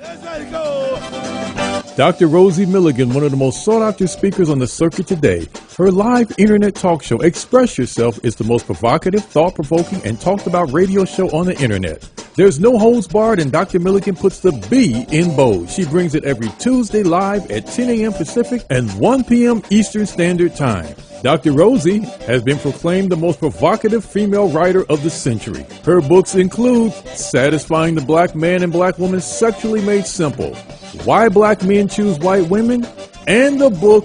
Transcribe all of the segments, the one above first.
Let's go. Dr. Rosie Milligan, one of the most sought-after speakers on the circuit today. Her live internet talk show, Express Yourself, is the most provocative, thought-provoking, and talked-about radio show on the internet. There's no holds barred, and Dr. Milligan puts the B in bold. She brings it every Tuesday live at 10 a.m. Pacific and 1 p.m. Eastern Standard Time. Dr. Rosie has been proclaimed the most provocative female writer of the century. Her books include Satisfying the Black Man and Black Woman Sexually Made Simple, Why Black Men Choose White Women, and the book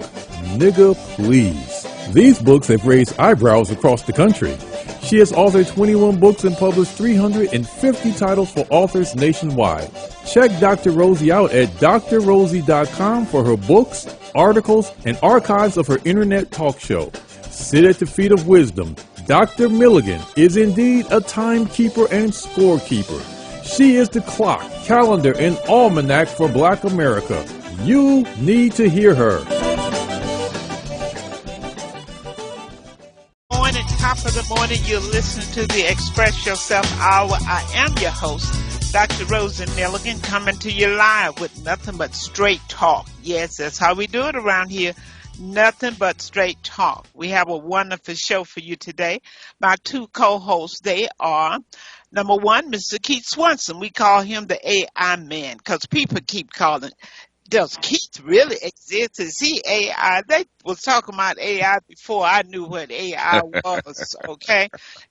Nigga Please. These books have raised eyebrows across the country. She has authored 21 books and published 350 titles for authors nationwide. Check Dr. Rosie out at drrosie.com for her books, articles, and archives of her internet talk show. Sit at the feet of wisdom. Dr. Milligan is indeed a timekeeper and scorekeeper. She is the clock, calendar, and almanac for Black America. You need to hear her. Top of the morning, you're listening to the Express Yourself Hour. I am your host, Dr. Rosie Milligan, coming to you live with nothing but straight talk. Yes, that's how we do it around here. Nothing but straight talk. We have a wonderful show for you today. My two co-hosts, they are, number one, Mr. Keith Swanson. We call him the AI man because people keep calling, does Keith really exist? Is he AI? They was talking about AI before I knew what AI was, okay?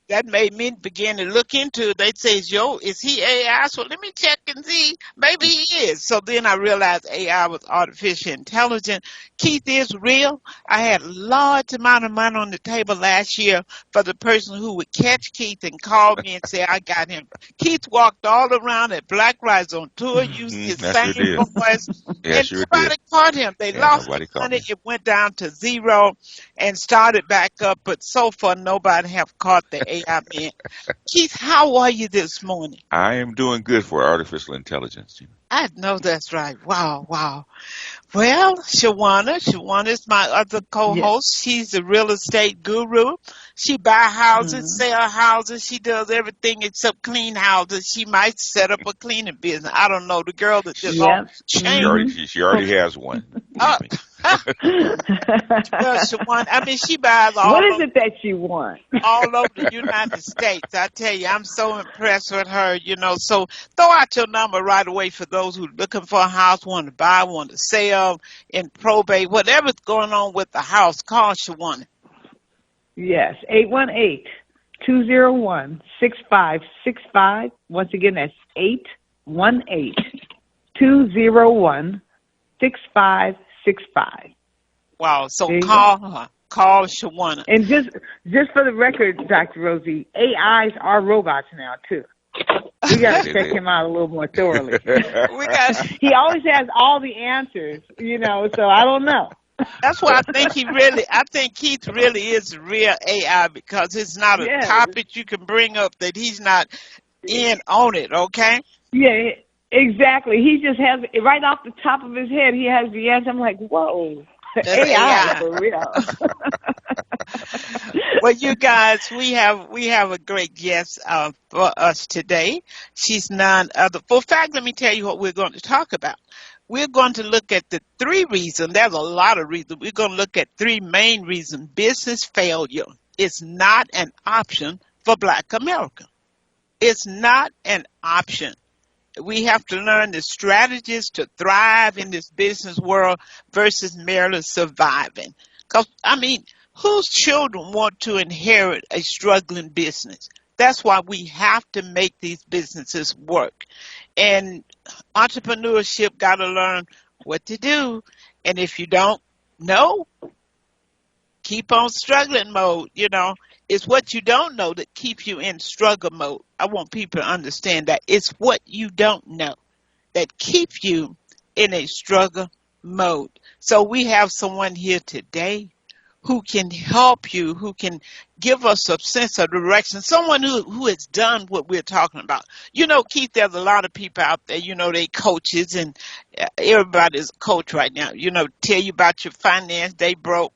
That made me begin to look into it. They say, yo, is he AI? So let me check and see. Maybe he is. So then I realized AI was artificial intelligence. Keith is real. I had a large amount of money on the table last year for the person who would catch Keith and call me and say, I got him. Keith walked all around at Black Rise on tour using his same voice. Yes, and nobody caught him. They lost money. It went down to zero and started back up. But so far, nobody have caught the AI man. Keith, how are you this morning? I am doing good for artificial intelligence. I know that's right. Wow, wow. Well, Shawana is my other co-host. Yes. She's a real estate guru. She buy houses, sell houses. She does everything except clean houses. She might set up a cleaning business. I don't know. The girl that just she already has one. Well, Shawana, I mean, she buys all. What is it that you want? All over the United States. I tell you, I'm so impressed with her. You know, so throw out your number right away for those who are looking for a house, want to buy, want to sell, in probate, whatever's going on with the house. Call Shawana. Yes, 818-201-6565. Once again, that's 818-201-6565. Wow, so call her. Call Shawana. And just for the record, Dr. Rosie, AIs are robots now, too. We got to check him out a little more thoroughly. He always has all the answers, so I don't know. That's why I think Keith really is real AI because it's not a topic you can bring up that he's not in on it, okay? Yeah, exactly. He just has, right off the top of his head, he has the answer. I'm like, whoa. AI for real. Well, you guys, we have a great guest for us today. She's none other. For fact, let me tell you what we're going to talk about. We're going to look at the three reasons. There's a lot of reasons. We're going to look at three main reasons. Business failure is not an option for Black America. It's not an option. We have to learn the strategies to thrive in this business world versus merely surviving. Because, whose children want to inherit a struggling business? That's why we have to make these businesses work. And entrepreneurship got to learn what to do. And if you don't know, keep on struggling mode. It's what you don't know that keeps you in struggle mode. I want people to understand that. It's what you don't know that keeps you in a struggle mode. So we have someone here today who can help you, who can give us a sense of direction, someone who has done what we're talking about. Keith, there's a lot of people out there, they coaches, and everybody's a coach right now. Tell you about your finance, they broke,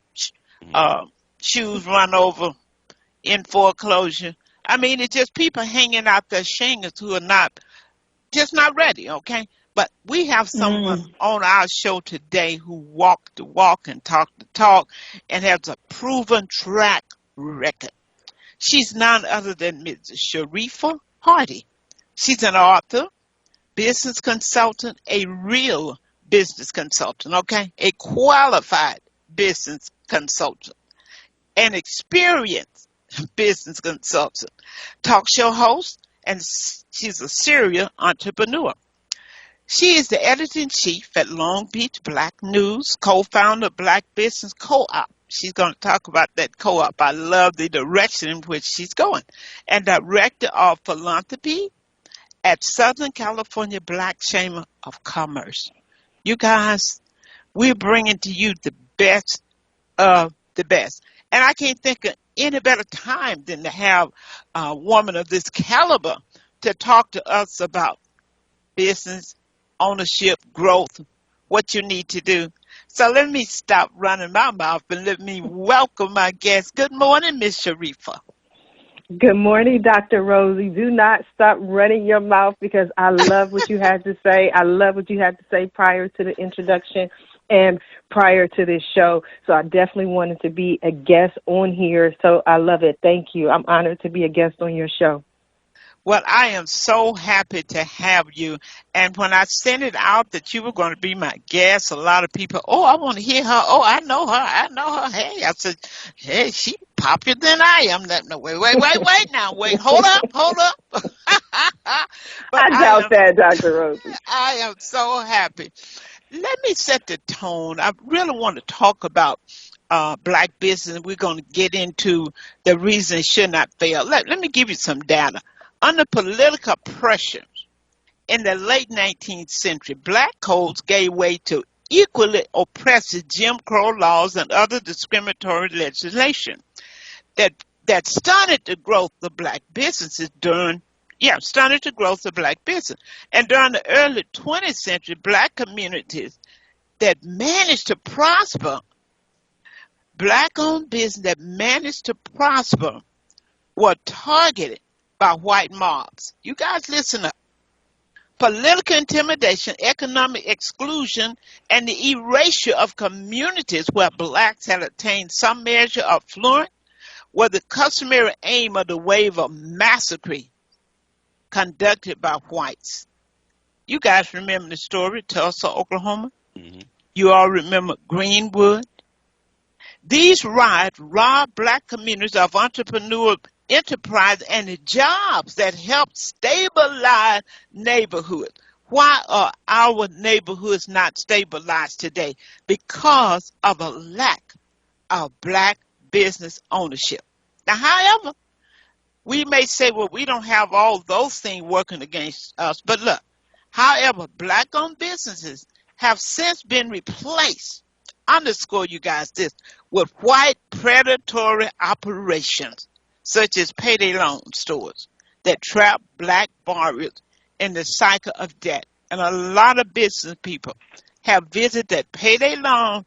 shoes run over, in foreclosure. It's just people hanging out their shingles who are not ready, okay? But we have someone on our show today who walked the walk and talked the talk and has a proven track record. She's none other than Ms. Sharifah Hardie. She's an author, business consultant, a real business consultant, okay? A qualified business consultant, an experienced business consultant, talk show host, and she's a serial entrepreneur. She is the editor-in-chief at Long Beach Black News, co-founder of Black Business Co-op. She's going to talk about that co-op. I love the direction in which she's going. And director of philanthropy at Southern California Black Chamber of Commerce. You guys, we're bringing to you the best of the best. And I can't think of any better time than to have a woman of this caliber to talk to us about business, ownership, growth, what you need to do. So let me stop running my mouth and let me welcome my guest. Good morning, Miss Sharifah. Good morning, Dr. Rosie. Do not stop running your mouth because I love what you had to say. I love what you had to say prior to the introduction and prior to this show. So I definitely wanted to be a guest on here. So I love it. Thank you. I'm honored to be a guest on your show. Well, I am so happy to have you. And when I sent it out that you were going to be my guest, a lot of people, I want to hear her. Oh, I know her. I know her. Hey, I said, hey, she's popular than I am. No, wait now. Wait, hold up. But I doubt that, Dr. Rosie. I am so happy. Let me set the tone. I really want to talk about black business. We're going to get into the reason it should not fail. Let me give you some data. Under political pressure in the late 19th century, black codes gave way to equally oppressive Jim Crow laws and other discriminatory legislation that stunted the growth of black businesses stunted the growth of black business. And during the early 20th century, black communities that managed to prosper, black-owned business that managed to prosper were targeted by white mobs. You guys listen up. Political intimidation, economic exclusion, and the erasure of communities where blacks had attained some measure of affluence were the customary aim of the wave of massacre conducted by whites. You guys remember the story, Tulsa, Oklahoma? Mm-hmm. You all remember Greenwood? These riots robbed black communities of entrepreneurial enterprise and the jobs that help stabilize neighborhoods. Why are our neighborhoods not stabilized today? Because of a lack of black business ownership. Now, however, we may say, well, we don't have all those things working against us. But look, however, black-owned businesses have since been replaced, underscore you guys this, with white predatory operations, such as payday loan stores that trap black borrowers in the cycle of debt. And a lot of business people have visited that payday loan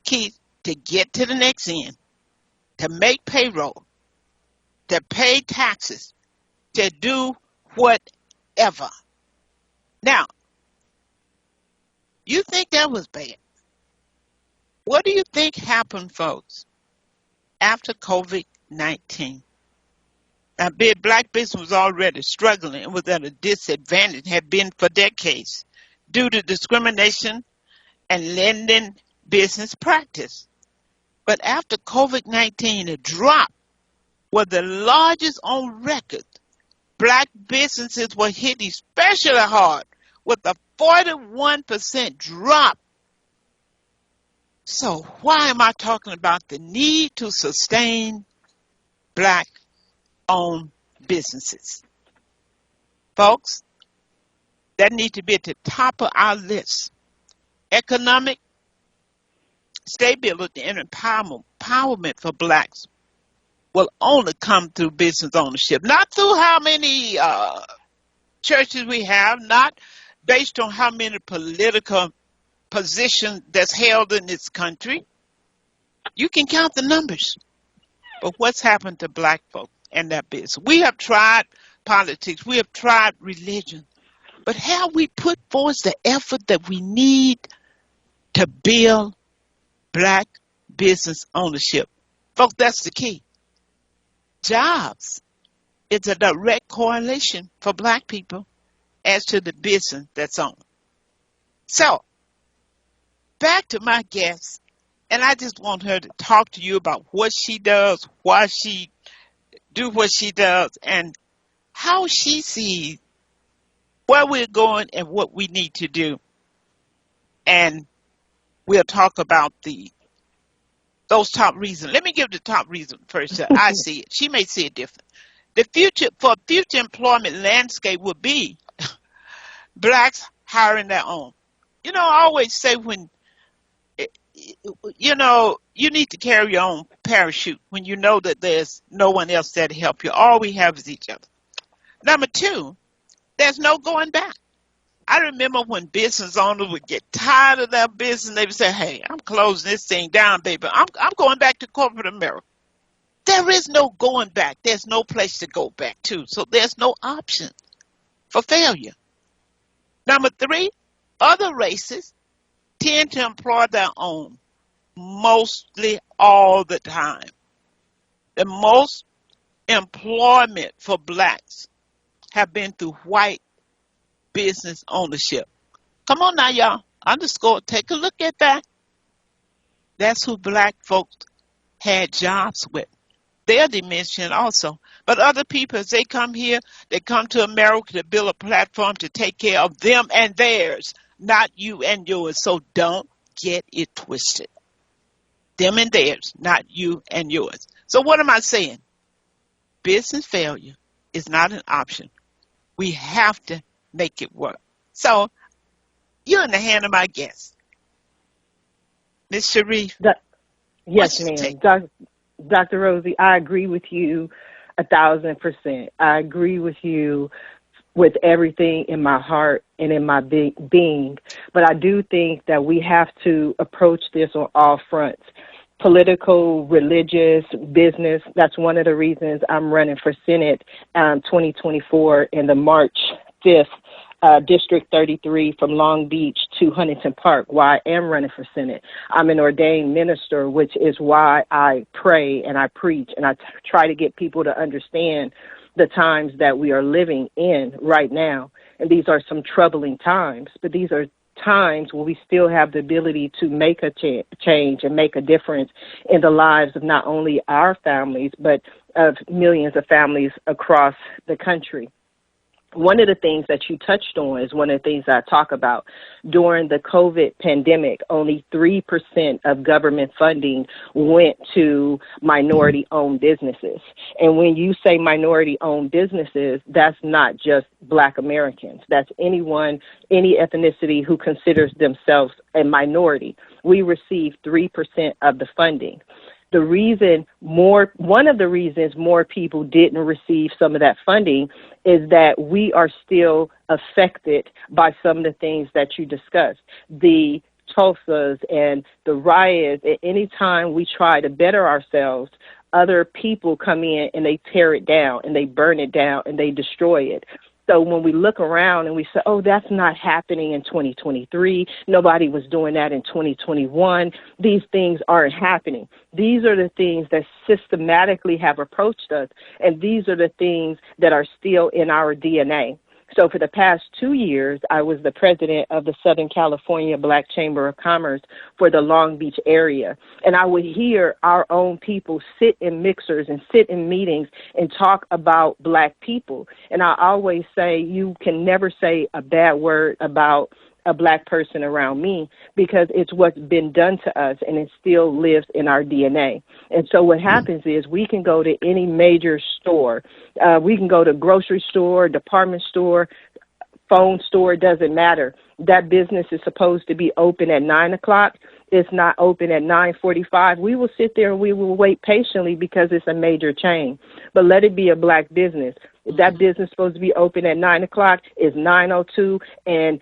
key to get to the next end, to make payroll, to pay taxes, to do whatever. Now, you think that was bad. What do you think happened, folks, after COVID-19? Now, black business was already struggling and was at a disadvantage, had been for decades, due to discrimination and lending business practice. But after COVID-19, a drop was the largest on record. Black businesses were hit especially hard with a 41% drop. So why am I talking about the need to sustain black-owned businesses? Folks, that need to be at the top of our list. Economic stability and empowerment for blacks will only come through business ownership, not through how many churches we have, not based on how many political positions that's held in this country. You can count the numbers. But what's happened to black folk and their business? We have tried politics. We have tried religion. But have we put forth the effort that we need to build black business ownership? Folks, that's the key. Jobs is a direct correlation for black people as to the business that's on. So, back to my guest, and I just want her to talk to you about what she does, why she do what she does, and how she sees where we're going and what we need to do. And we'll talk about those top reasons. Let me give the top reason first. I see it. She may see it different. The future employment landscape will be blacks hiring their own. I always say you need to carry your own parachute when you know that there's no one else there to help you. All we have is each other. Number two, there's no going back. I remember when business owners would get tired of their business, they would say, hey, I'm closing this thing down, baby. I'm going back to corporate America. There is no going back. There's no place to go back to. So there's no option for failure. Number three, other races tend to employ their own mostly all the time. The most employment for blacks have been through white business ownership. Come on now, y'all. Underscore. Take a look at that. That's who black folks had jobs with. Their dimension also. But other people, as they come here, they come to America to build a platform to take care of them and theirs, not you and yours. So don't get it twisted. Them and theirs, not you and yours. So what am I saying? Business failure is not an option. We have to make it work. So you're in the hand of my guest. Ms. Sharif. Yes, ma'am. Dr. Rosie, I agree with you 1,000%. I agree with you with everything in my heart and in my being. But I do think that we have to approach this on all fronts. Political, religious, business. That's one of the reasons I'm running for Senate 2024 in the March 5th, District 33 from Long Beach to Huntington Park, why I am running for Senate. I'm an ordained minister, which is why I pray and I preach and I try to get people to understand the times that we are living in right now. And these are some troubling times, but these are times where we still have the ability to make a change and make a difference in the lives of not only our families, but of millions of families across the country. One of the things that you touched on is one of the things I talk about. During the COVID pandemic, only 3% of government funding went to minority-owned businesses. And when you say minority-owned businesses, that's not just Black Americans. That's anyone, any ethnicity who considers themselves a minority. We receive 3% of the funding. One of the reasons more people didn't receive some of that funding is that we are still affected by some of the things that you discussed. The Tulsas and the riots, at any time we try to better ourselves, other people come in and they tear it down and they burn it down and they destroy it. So when we look around and we say, oh, that's not happening in 2023, nobody was doing that in 2021, these things aren't happening. These are the things that systematically have approached us, and these are the things that are still in our DNA. So for the past 2 years, I was the president of the Southern California Black Chamber of Commerce for the Long Beach area. And I would hear our own people sit in mixers and sit in meetings and talk about Black people. And I always say, you can never say a bad word about a Black person around me, because it's what's been done to us and it still lives in our DNA. And so what happens is we can go to any major store. We can go to grocery store, department store, phone store, doesn't matter. That business is supposed to be open at 9 o'clock. It's not open at 9:45. We will sit there and we will wait patiently because it's a major chain. But let it be a Black business. If that business is supposed to be open at 9 o'clock, it's 9:02, and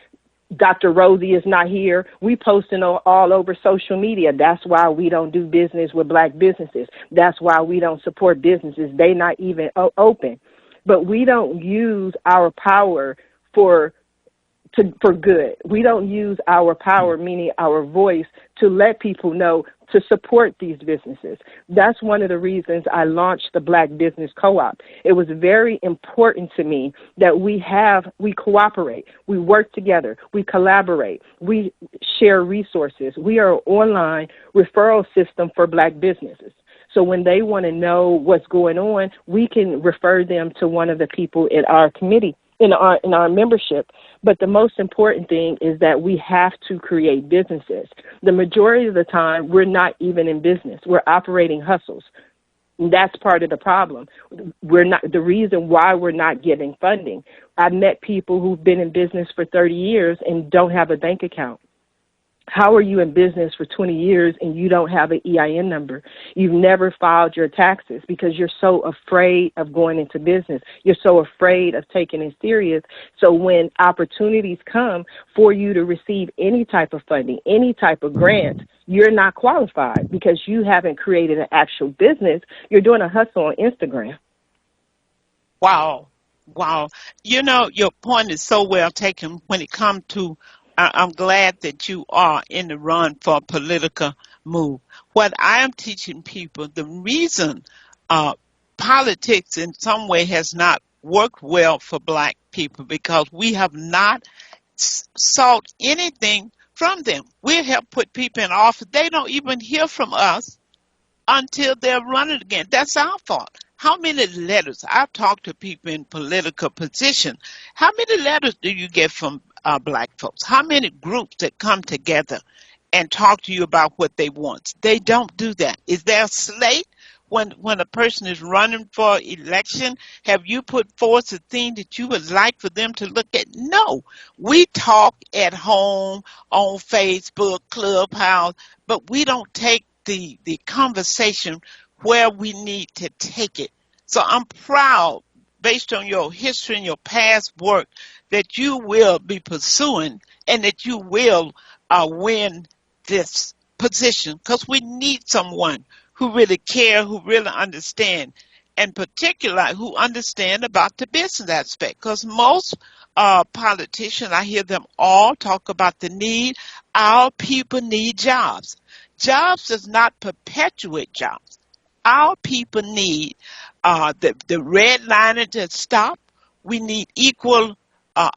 Dr. Rosie is not here. We posting all over social media. That's why we don't do business with Black businesses. That's why we don't support businesses. They not even open. But we don't use our power for for good. We don't use our power, meaning our voice, to let people know to support these businesses. That's one of the reasons I launched the Black Business Co-op. It was very important to me that we cooperate, we work together, we collaborate, we share resources. We are an online referral system for Black businesses. So when they want to know what's going on, we can refer them to one of the people in our committee, in our membership. But the most important thing is that we have to create businesses. The majority of the time, we're not even in business. We're operating hustles. That's part of the problem. We're not the reason why we're not getting funding. I've met people who've been in business for 30 years and don't have a bank account. How are you in business for 20 years and you don't have an EIN number? You've never filed your taxes because you're so afraid of going into business. You're so afraid of taking it serious. So when opportunities come for you to receive any type of funding, any type of grant, you're not qualified because you haven't created an actual business. You're doing a hustle on Instagram. Wow. You know, your point is so well taken when it comes to I'm glad that you are in the run for a political move. What I am teaching people, the reason politics in some way has not worked well for Black people because we have not sought anything from them. We have put people in office. They don't even hear from us until they're running again. That's our fault. How many letters? I've talked to people in political position. How many letters do you get from Black folks? How many groups that come together and talk to you about what they want? They don't do that. Is there a slate when a person is running for election? Have you put forth a thing that you would like for them to look at? No. We talk at home, on Facebook, Clubhouse, but we don't take the conversation where we need to take it. So I'm proud, based on your history and your past work, that you will be pursuing and that you will win this position because we need someone who really care, who really understand, and particularly who understand about the business aspect because most politicians, I hear them all talk about the need. Our people need jobs. Jobs does not perpetuate jobs. Our people need the redlining to stop. We need equal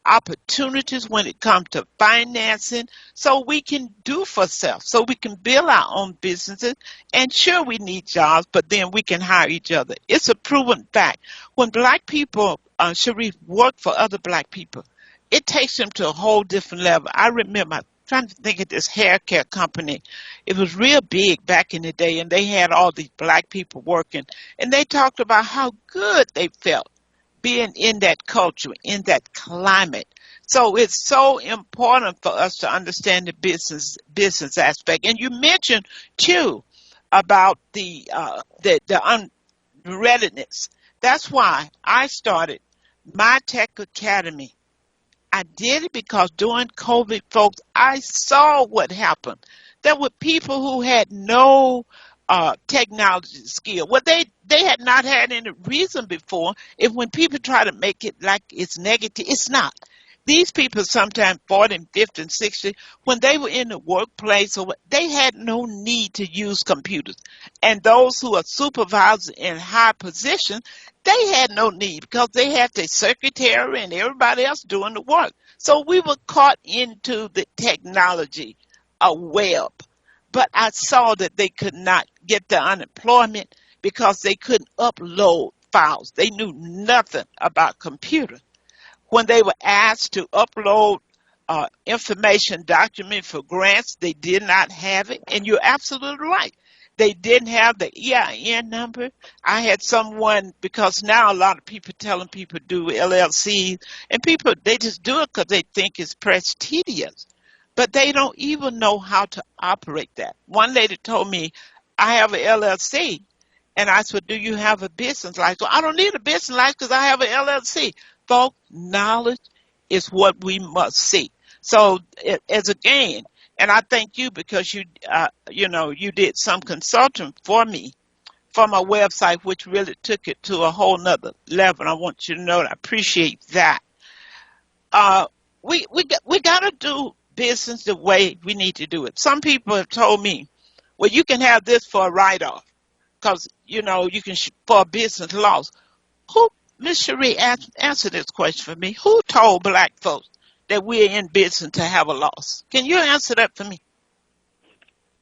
opportunities when it comes to financing so we can do for self, so we can build our own businesses. And sure, we need jobs, but then we can hire each other. It's a proven fact. When Black people, Sharif, work for other Black people, it takes them to a whole different level. I remember trying to think of this hair care company. It was real big back in the day, and they had all these Black people working, and they talked about how good they felt being in that culture, in that climate. So it's so important for us to understand the business aspect. And you mentioned too about the unreadiness. That's why I started my Tech Academy. I did it because during COVID, folks, I saw what happened. There were people who had no technology skill. Well, they had not had any reason before. If when people try to make it like it's negative, it's not. These people sometimes 40 and 50 and 60, when they were in the workplace, or they had no need to use computers. And those who are supervisors in high positions, they had no need because they had their secretary and everybody else doing the work. So we were caught into the technology web. But I saw that they could not get the unemployment because they couldn't upload files. They knew nothing about computers. When they were asked to upload information document for grants, they did not have it. And you're absolutely right. They didn't have the EIN number. I had someone, because now a lot of people telling people do LLCs, and people, they just do it because they think it's prestigious. But they don't even know how to operate that. One lady told me, I have an LLC. And I said, do you have a business license? Well, I don't need a business license because I have an LLC. Folks, knowledge is what we must see. So as a gain, and I thank you because you did some consulting for me for my website, which really took it to a whole nother level. I want you to know that I appreciate that. we got to do business the way we need to do it. Some people have told me, well, you can have this for a write-off because, you know, you can, for a business loss. Who, Miss Cherie, answer this question for me. Who told black folks that we're in business to have a loss? Can you answer that for me?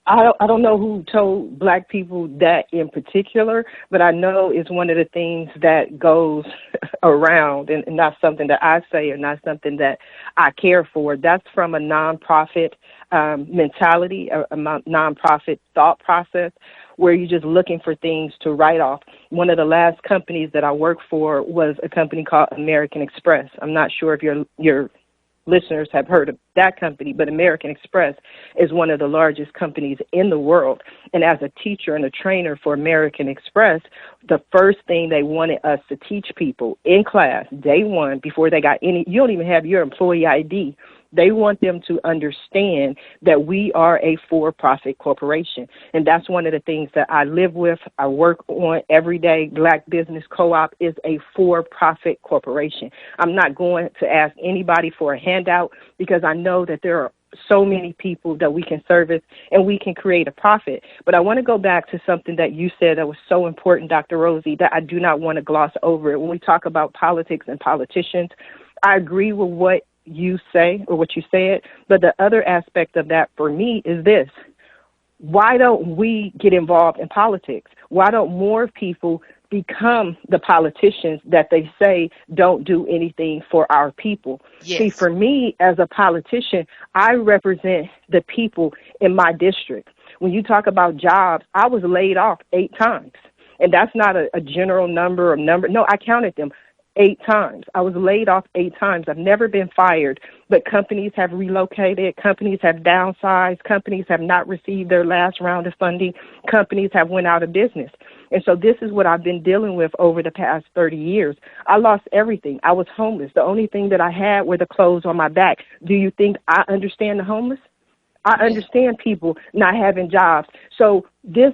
I don't know who told black people that in particular, but I know it's one of the things that goes around and not something that I say or not something that I care for. That's from a nonprofit mentality, a nonprofit thought process where you're just looking for things to write off. One of the last companies that I worked for was a company called American Express. I'm not sure if your listeners have heard of that company, but American Express is one of the largest companies in the world. And as a teacher and a trainer for American Express, the first thing they wanted us to teach people in class, day one, before they got any, you don't even have your employee ID. They want them to understand that we are a for-profit corporation. And that's one of the things that I live with, I work on every day. Black Business Co-op is a for-profit corporation. I'm not going to ask anybody for a handout because I know that there are so many people that we can service and we can create a profit. But I want to go back to something that you said that was so important, Dr. Rosie, that I do not want to gloss over it. When we talk about politics and politicians, I agree with what you say or what you said, but the other aspect of that for me is this. Why don't we get involved in politics? Why don't more people become the politicians that they say don't do anything for our people? Yes. See, for me as a politician, I represent the people in my district. When you talk about jobs, I was laid off 8 times. And that's not a general number or number. No, I counted them. 8 times. I was laid off 8 times. I've never been fired, but companies have relocated, companies have downsized, companies have not received their last round of funding, companies have went out of business. And so this is what I've been dealing with over the past 30 years. I lost everything. I was homeless. The only thing that I had were the clothes on my back. Do you think I understand the homeless? I understand people not having jobs. So this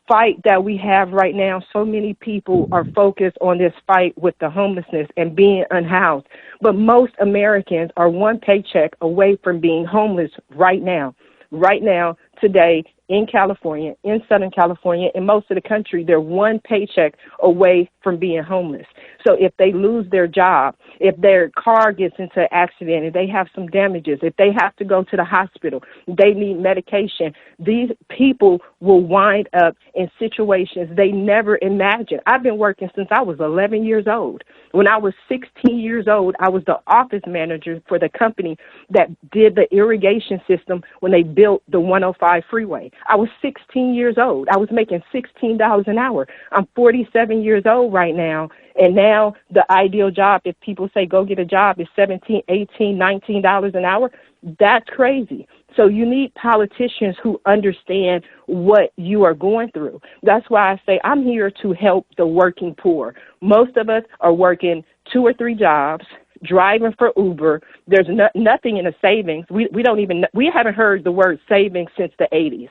fight that we have right now, so many people are focused on this fight with the homelessness and being unhoused. But most Americans are one paycheck away from being homeless right now. Right now, today, in California, in Southern California, in most of the country, they're one paycheck away from being homeless. So if they lose their job, if their car gets into an accident, if they have some damages, if they have to go to the hospital, they need medication, these people will wind up in situations they never imagined. I've been working since I was 11 years old. When I was 16 years old, I was the office manager for the company that did the irrigation system when they built the 105 freeway. I was 16 years old. I was making $16 an hour. I'm 47 years old right now, and now the ideal job, if people say go get a job, is $17, $18, $19 an hour. That's crazy. So you need politicians who understand what you are going through. That's why I say I'm here to help the working poor. Most of us are working 2 or 3 jobs, driving for Uber. There's nothing in the savings. We haven't heard the word savings since the 80s.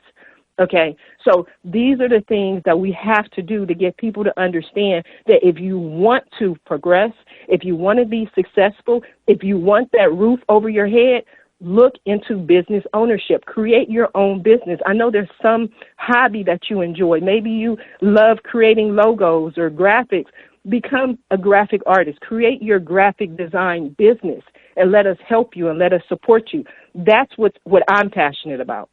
Okay, so these are the things that we have to do to get people to understand that if you want to progress, if you want to be successful, if you want that roof over your head, look into business ownership. Create your own business. I know there's some hobby that you enjoy. Maybe you love creating logos or graphics. Become a graphic artist. Create your graphic design business and let us help you and let us support you. That's what I'm passionate about.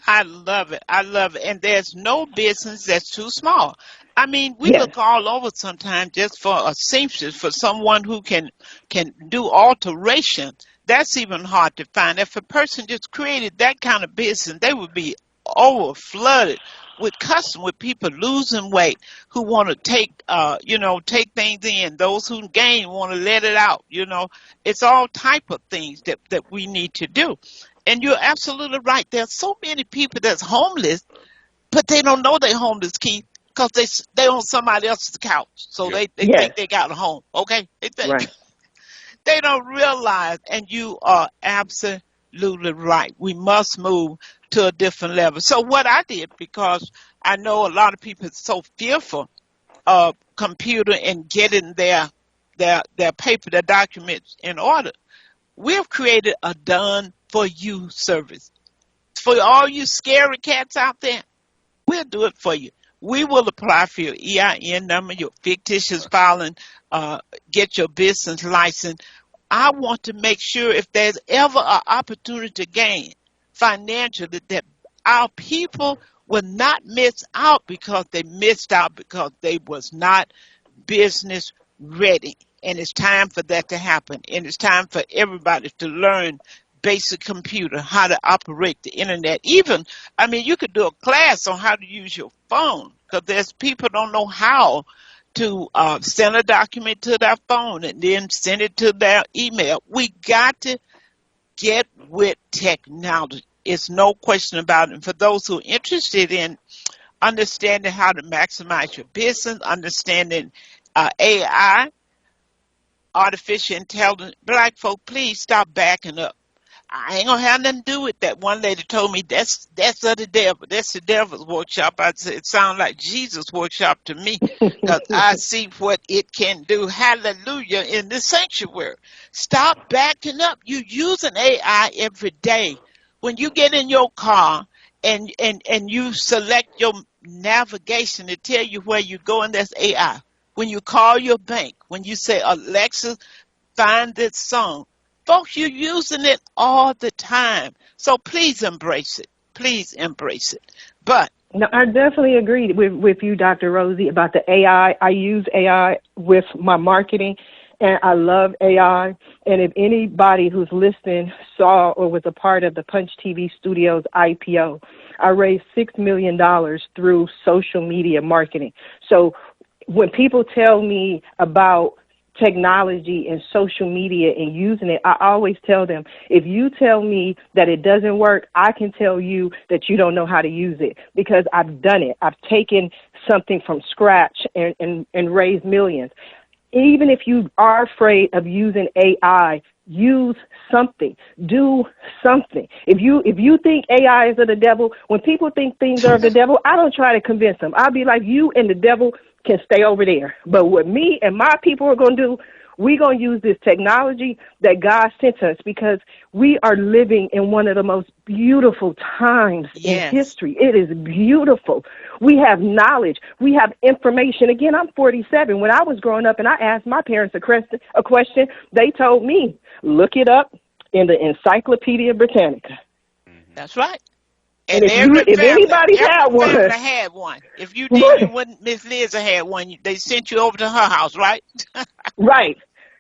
I love it. I love it. And there's no business that's too small. I mean, we look all over sometimes just for a seamstress, for someone who can do alteration. That's even hard to find. If a person just created that kind of business, they would be over flooded with customers, with people losing weight who want to take things in. Those who gain want to let it out. It's all type of things that we need to do. And you're absolutely right. There's so many people that's homeless, but they don't know they're homeless, Keith, because they on somebody else's couch. So they think they got a home. Okay? They think. Right. They don't realize, and you are absolutely right. We must move to a different level. So what I did, because I know a lot of people are so fearful of computer and getting their paper, their documents in order, We have created a done-for-you service. For all you scary cats out there, we'll do it for you. We will apply for your EIN number, your fictitious filing, get your business license. I want to make sure if there's ever an opportunity to gain financially, that our people will not miss out because they missed out because they was not business ready. And it's time for that to happen. And it's time for everybody to learn basic computer, how to operate the internet. Even, I mean, you could do a class on how to use your phone, because there's people don't know how to send a document to their phone and then send it to their email. We got to get with technology. It's no question about it. And for those who are interested in understanding how to maximize your business, understanding AI, artificial intelligence, black folk, please stop backing up. I ain't gonna have nothing to do with that. One lady told me that's of the devil. That's the devil's workshop. I said it sounds like Jesus' workshop to me, because I see what it can do. Hallelujah in the sanctuary. Stop backing up. You using AI every day. When you get in your car and you select your navigation to tell you where you're going, that's AI. When you call your bank, when you say, Alexa, find this song. Folks, you're using it all the time. So please embrace it. Please embrace it. But no, I definitely agree with you, Dr. Rosie, about the AI. I use AI with my marketing, and I love AI. And if anybody who's listening saw or was a part of the Punch TV Studios IPO, I raised $6 million through social media marketing. So when people tell me about technology and social media and using it, I always tell them, if you tell me that it doesn't work, I can tell you that you don't know how to use it, because I've done it. I've taken something from scratch and raised millions. Even if you are afraid of using AI, use something. Do something. If you think AI is of the devil, when people think things are of the devil, I don't try to convince them. I'll be like, you and the devil can stay over there. But what me and my people are going to do, we're going to use this technology that God sent us, because we are living in one of the most beautiful times in history. It is beautiful. We have knowledge. We have information. Again, I'm 47. When I was growing up and I asked my parents a question, they told me, look it up in the Encyclopedia Britannica. That's right. And if anybody had one. If you did, you wouldn't. Miss Liz had one. They sent you over to her house, right? Right.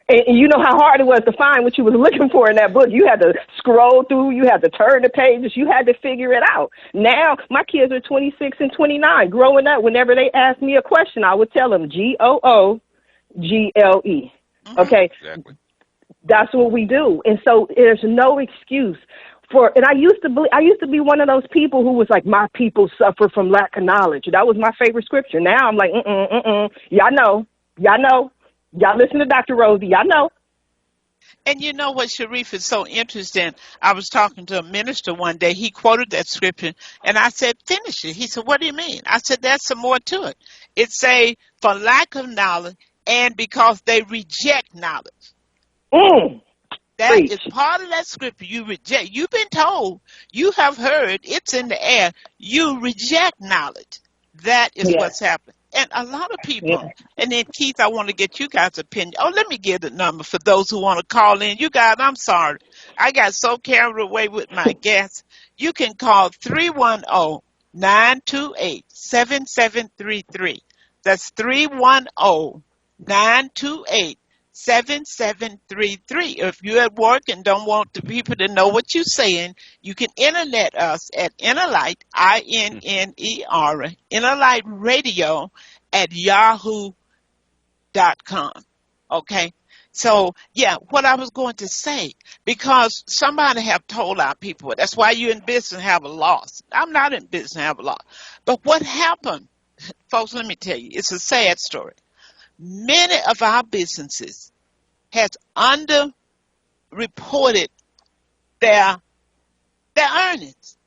And you know how hard it was to find what you was looking for in that book. You had to scroll through. You had to turn the pages. You had to figure it out. Now, my kids are 26 and 29. Growing up, whenever they asked me a question, I would tell them GOOGLE. Okay? Exactly. That's what we do. And so there's no excuse. And I used to be one of those people who was like, my people suffer from lack of knowledge. That was my favorite scripture. Now I'm like, Y'all know. Y'all listen to Dr. Rosie. Y'all know. And you know what, Sharif, is so interesting. I was talking to a minister one day. He quoted that scripture, and I said, finish it. He said, what do you mean? I said, there's some more to it. It say, for lack of knowledge and because they reject knowledge. That is part of that scripture. You reject. You've been told. You have heard. It's in the air. You reject knowledge. That is what's happening. And a lot of people. And then, Keith, I want to get you guys' opinion. Oh, let me give the number for those who want to call in. You guys, I'm sorry. I got so carried away with my guests. You can call 310-928-7733. That's 310-928-7733. If you're at work and don't want the people to know what you're saying, you can internet us at Innerlight, INNER, Innerlight Radio at yahoo.com. Okay? So, what I was going to say, because somebody have told our people, that's why you're in business and have a loss. I'm not in business and have a loss. But what happened, folks, let me tell you, it's a sad story. Many of our businesses has underreported their earnings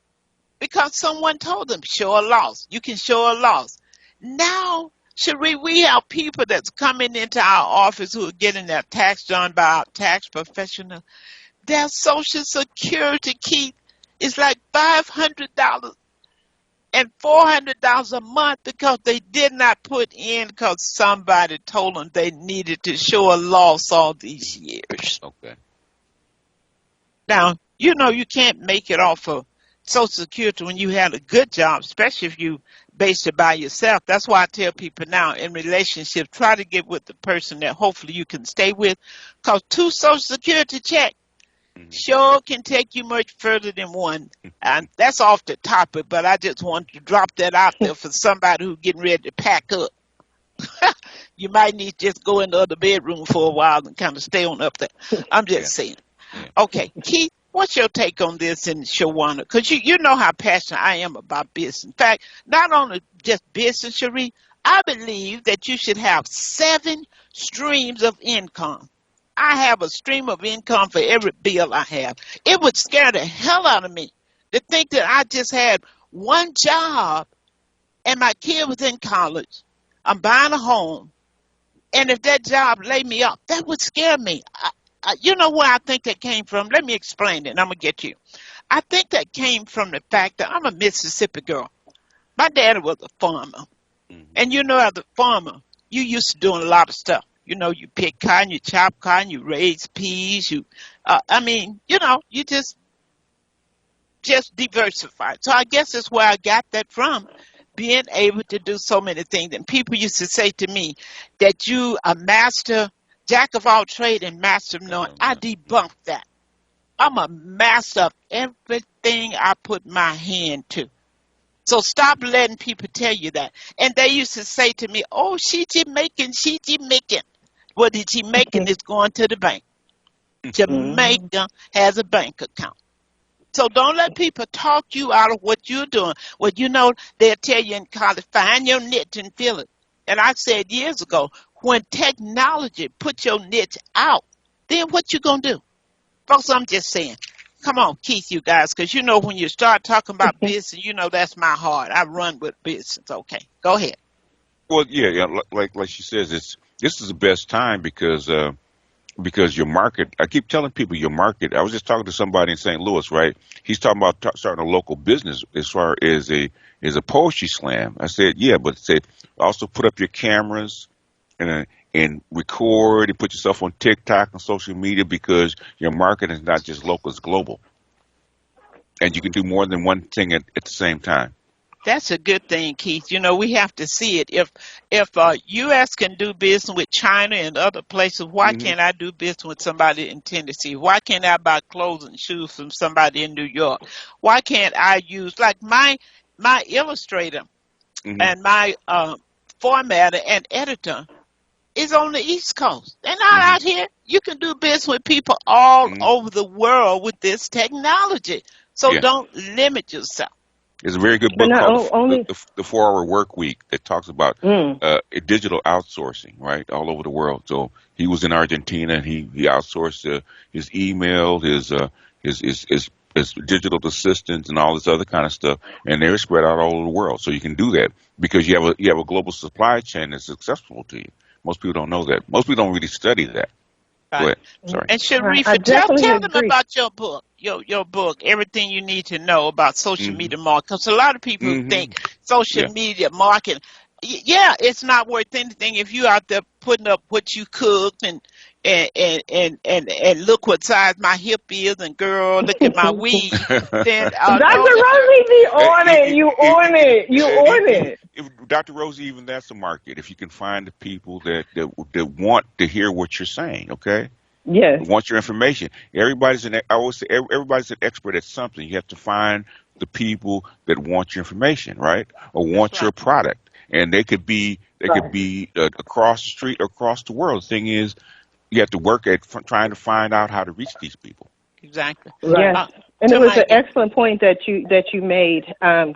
because someone told them, show a loss. You can show a loss. Now, Cherie, we have people that's coming into our office who are getting their tax done by our tax professional. their Social Security, Keith, is like $500 and $400 a month because they did not put in because somebody told them they needed to show a loss all these years. Okay. Now, you know you can't make it off of Social Security when you had a good job, especially if you based it by yourself. That's why I tell people now in relationships, try to get with the person that hopefully you can stay with, because 2 Social Security checks sure can take you much further than one. And that's off the topic, but I just wanted to drop that out there for somebody who's getting ready to pack up. You might need to just go in the other bedroom for a while and kind of stay on up there. I'm just saying. Okay, Keith, what's your take on this in Shawana? Because you know how passionate I am about business. In fact, not only just business, Cherie, I believe that you should have 7 streams of income. I have a stream of income for every bill I have. It would scare the hell out of me to think that I just had one job and my kid was in college. I'm buying a home. And if that job laid me up, that would scare me. You know where I think that came from? Let me explain it, and I'm going to get you. I think that came from the fact that I'm a Mississippi girl. My daddy was a farmer. And you know, as a farmer, you used to doing a lot of stuff. You know, you pick cotton, you chop cotton, you raise peas, you just diversify. So I guess that's where I got that from, being able to do so many things. And people used to say to me that you a master, jack of all trade and master of none. I debunked that. I'm a master of everything I put my hand to. So stop letting people tell you that. And they used to say to me, oh, she Jamaican. Well, the Jamaican is going to the bank. Jamaica has a bank account. So don't let people talk you out of what you're doing. Well, you know, they'll tell you in college, find your niche and fill it. And I said years ago, when technology puts your niche out, then what you going to do? Folks, I'm just saying. Come on, Keith, you guys, because you know when you start talking about business, you know that's my heart. I run with business. Okay, go ahead. Well, yeah, like she says, this is the best time because your market. I keep telling people your market. I was just talking to somebody in St. Louis, right? He's talking about starting a local business as far as a poetry slam. I said, yeah, but said also put up your cameras and record and put yourself on TikTok and social media because your market is not just local, it's global. And you can do more than one thing at the same time. That's a good thing, Keith. You know, we have to see it. If U.S. can do business with China and other places, why can't I do business with somebody in Tennessee? Why can't I buy clothes and shoes from somebody in New York? Why can't I use, like my illustrator and my formatter and editor is on the East Coast. They're not out here. You can do business with people all over the world with this technology. So don't limit yourself. There's a very good book called the 4-Hour Work Week that talks about digital outsourcing, right, all over the world. So he was in Argentina and he outsourced his email, his digital assistants, and all this other kind of stuff, and they're spread out all over the world. So you can do that because you have a global supply chain that's accessible to you. Most people don't know that. Most people don't really study that. Right. Go ahead. Sorry. And Sharifah, tell them about your book. Your book, everything you need to know about social media marketing. Because a lot of people think social media marketing, it's not worth anything if you out there putting up what you cooked and look what size my hip is, and girl, look at my weave. Then Dr. Rosie, you on it. Dr. Rosie, even that's a market. If you can find the people that want to hear what you're saying, okay? Yes. Want your information. I always say everybody's an expert at something. You have to find the people that want your information, right? Or want your product. And they could be across the street or across the world. The thing is, you have to work at trying to find out how to reach these people. Exactly. Right. And it was an excellent point that you made,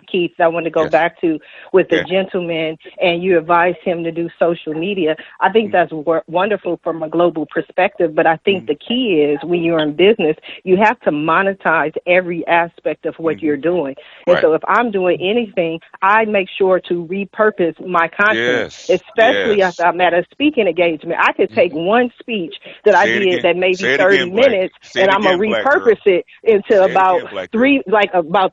Keith. I want to go back to with the gentleman, and you advised him to do social media. I think that's wonderful from a global perspective, but I think the key is when you're in business, you have to monetize every aspect of what you're doing. And so if I'm doing anything, I make sure to repurpose my content, especially if I'm at a speaking engagement. I could take one speech that I did that maybe 30 minutes, and I'm going to repurpose it into about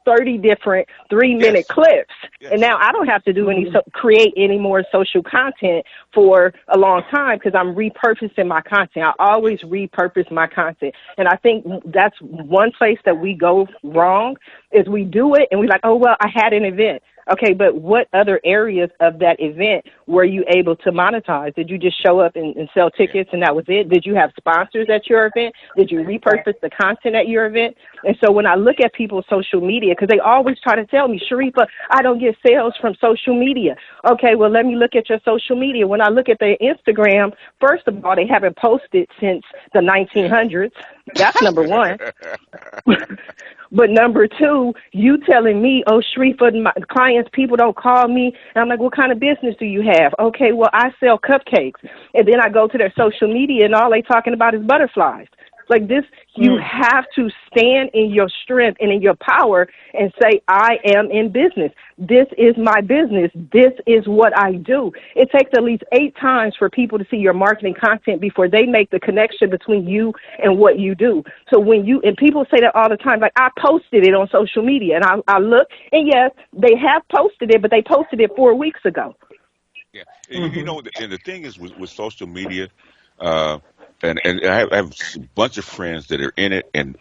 30 different 3-minute clips. And now I don't have to do create any more social content for a long time because I'm repurposing my content. I always repurpose my content. And I think that's one place that we go wrong is we do it and we're like, oh, well, I had an event. Okay, but what other areas of that event were you able to monetize? Did you just show up and sell tickets and that was it? Did you have sponsors at your event? Did you repurpose the content at your event? And so when I look at people's social media, because they always try to tell me, Sharifah, I don't get sales from social media. Okay, well, let me look at your social media. When I look at their Instagram, first of all, they haven't posted since the 1900s. That's number one. But number two, you telling me, oh, Sharifah, my clients, people don't call me. And I'm like, what kind of business do you have? Okay, well, I sell cupcakes. And then I go to their social media and all they talking about is butterflies. Like this, you have to stand in your strength and in your power and say, I am in business. This is my business. This is what I do. It takes at least 8 times for people to see your marketing content before they make the connection between you and what you do. So when and people say that all the time, like I posted it on social media and I look and yes, they have posted it, but they posted it 4 weeks ago. Yeah. You know, and the thing is with social media, and I have a bunch of friends that are in it and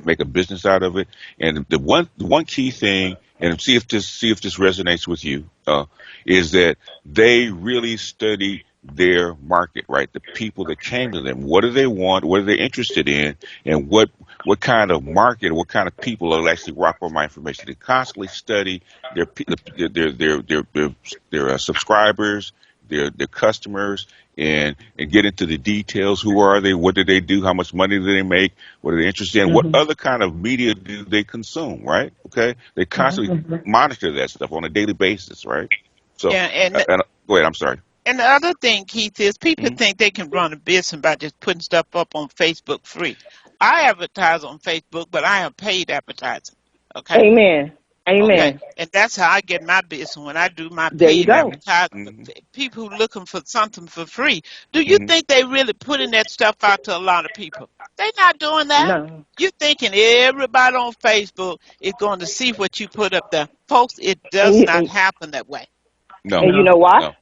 make a business out of it. And the one key thing, and see if this resonates with you, is that they really study their market, right? The people that came to them. What do they want? What are they interested in? And what kind of market, what kind of people will actually rock on my information? They constantly study their subscribers, their customers, and get into the details. Who are they? What do they do? How much money do they make? What are they interested in? What other kind of media do they consume, right? Okay. They constantly monitor that stuff on a daily basis, right? So, and go ahead. I'm sorry. And the other thing, Keith, is people think they can run a business by just putting stuff up on Facebook free. I advertise on Facebook, but I have paid advertising. Okay. Amen. Okay. And that's how I get my business when I do my paid advertising. People looking for something for free. Do you think they really putting that stuff out to a lot of people? They're not doing that. No. You're thinking everybody on Facebook is going to see what you put up there. Folks, it does not happen that way. No. And you know why?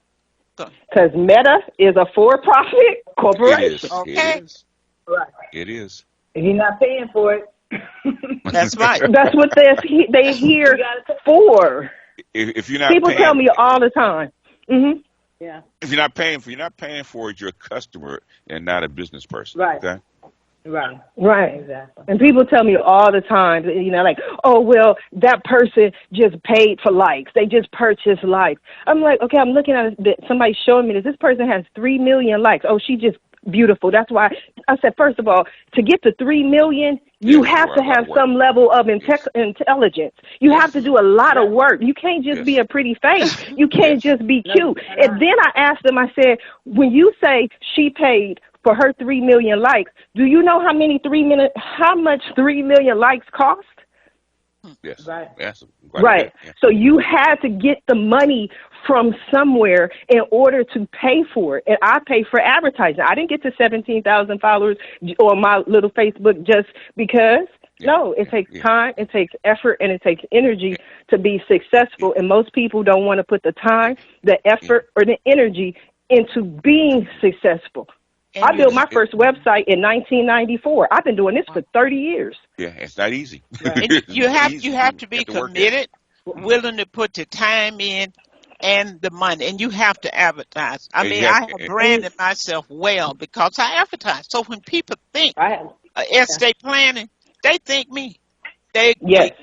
Because Meta is a for-profit corporation. Okay. It is. If you're not paying for it. That's right. That's what they hear for. If you're not people tell me all the time. Yeah. If you're not paying for it, you're a customer and not a business person. Right. Okay? Right. Exactly. And people tell me all the time, you know, like, oh, well, that person just paid for likes. They just purchased likes. I'm like, okay, I'm looking at it. Somebody showing me this. This person has 3 million likes. Oh, she just beautiful. That's why I said, first of all, to get to 3 million, you have to have some level of intelligence. You have to do a lot of work. You can't just be a pretty face. You can't just be cute. And then I asked them, I said, when you say she paid for her 3 million likes, do you know how much 3 million likes cost? Yes. Right. Yes. Right. Yeah. So you had to get the money from somewhere in order to pay for it. And I pay for advertising. I didn't get to 17,000 followers on my little Facebook just because. No, it takes time, it takes effort, and it takes energy to be successful. And most people don't want to put the time, the effort, or the energy into being successful. I built my first website in 1994. I've been doing this for 30 years. Yeah, it's not easy. And you have to be committed, willing to put the time in and the money, and you have to advertise. I have branded myself well because I advertise. So when people think estate planning, they think me. They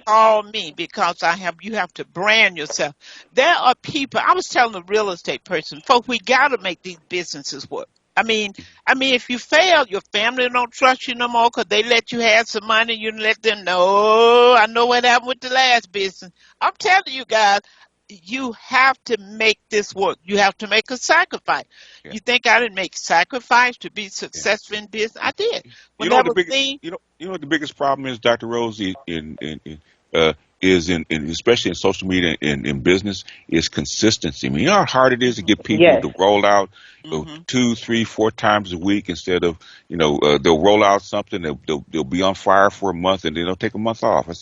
call me because you have to brand yourself. There are people, I was telling a real estate person, folks, we got to make these businesses work. If you fail, your family don't trust you no more because they let you have some money. You let them know. I know what happened with the last business. I'm telling you guys, you have to make this work. You have to make a sacrifice. Yeah. You think I didn't make sacrifice to be successful in business? I did. You know what the biggest problem is, Dr. Rosie, especially in social media and in business, is consistency. You know how hard it is to get people to roll out 2, 3, 4 times a week instead of, they'll roll out something, they'll be on fire for a month and then they'll take a month off. I